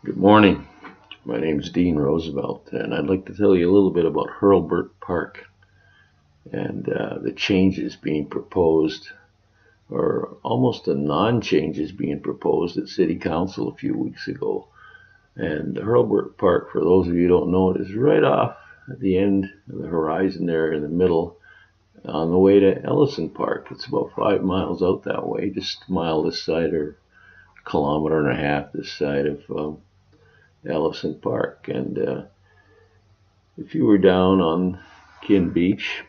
Good morning. My name is Dean Roosevelt, and I'd like to tell you a little bit about Hurlburt Park and the changes being proposed, or almost the non-changes being proposed at City Council a few weeks ago. And Hurlburt Park, for those of you who don't know it, is right off at the end of the horizon there in the middle on the way to Ellison Park. It's about 5 miles out that way, just a mile this side or a kilometer and a half this side of Ellison Park. And if you were down on Kin Beach,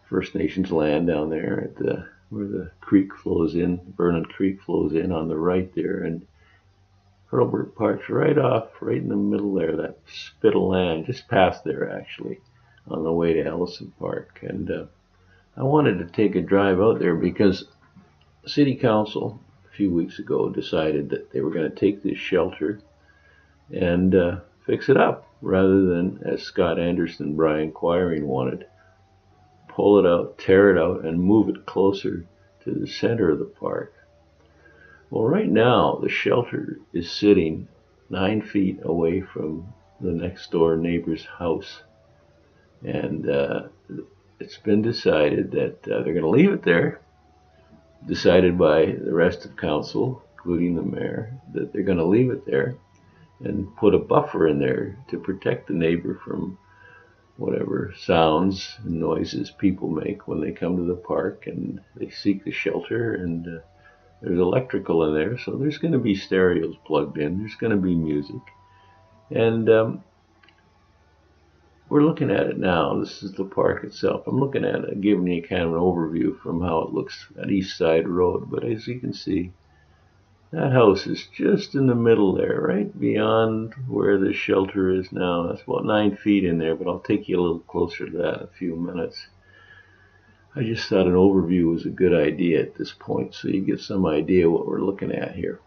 First Nations land down there at where the creek flows in, Vernon Creek flows in on the right there, and Hurlburt Park's right in the middle there, that spit of land, just past there actually, on the way to Ellison Park. And I wanted to take a drive out there because City Council a few weeks ago decided that they were going to take this shelter and fix it up rather than, as Scott Anderson and Brian Quiring wanted, pull it out, tear it out, and move it closer to the center of the park. Well, right now, the shelter is sitting 9 feet away from the next door neighbor's house. And it's been decided that they're going to leave it there, decided by the rest of council, including the mayor, that they're going to leave it there and put a buffer in there to protect the neighbor from whatever sounds and noises people make when they come to the park and they seek the shelter. And there's electrical in there, so there's going to be stereos plugged in, there's going to be music. And we're looking at it now. This is the park itself. I'm looking at it, giving you kind of an overview from how it looks at East Side Road. But as you can see, that house is just in the middle there, right beyond where the shelter is now. That's about 9 feet in there, but I'll take you a little closer to that in a few minutes. I just thought an overview was a good idea at this point, so you get some idea what we're looking at here.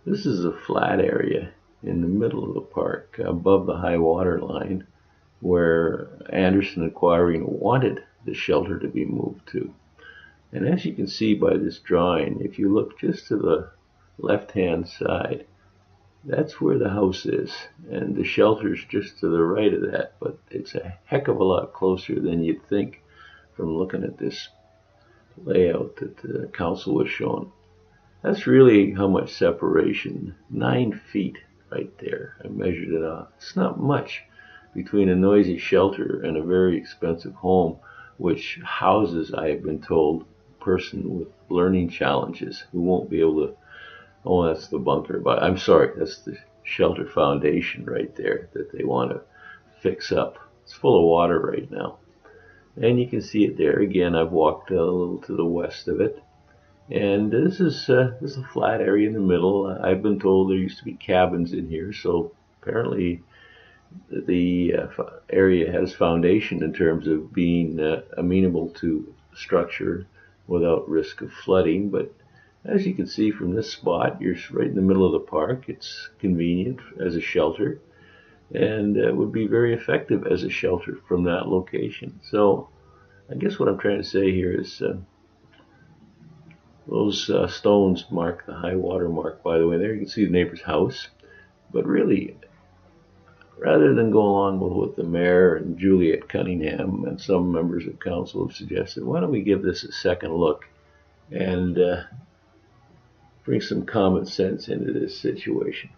This is a flat area in the middle of the park, above the high water line, where Anderson and Quiring wanted the shelter to be moved to. And as you can see by this drawing, if you look just to the left-hand side, that's where the house is. And the shelter's just to the right of that, but it's a heck of a lot closer than you'd think from looking at this layout that the council was showing. That's really how much separation, 9 feet right there. I measured it off. It's not much between a noisy shelter and a very expensive home, which houses, I have been told, person with learning challenges who won't be able to. Oh, that's the bunker, but I'm sorry, that's the shelter foundation right there that they want to fix up. It's full of water right now, and you can see it there again. I've walked a little to the west of it, and this is a flat area in the middle. I've been told there used to be cabins in here, so apparently the area has foundation in terms of being amenable to structure without risk of flooding. But as you can see from this spot, you're right in the middle of the park. It's convenient as a shelter, and would be very effective as a shelter from that location. So I guess what I'm trying to say here is those stones mark the high water mark. By the way, there you can see the neighbor's house. But really, rather than go along with what the mayor and Juliet Cunningham and some members of council have suggested, why don't we give this a second look and bring some common sense into this situation?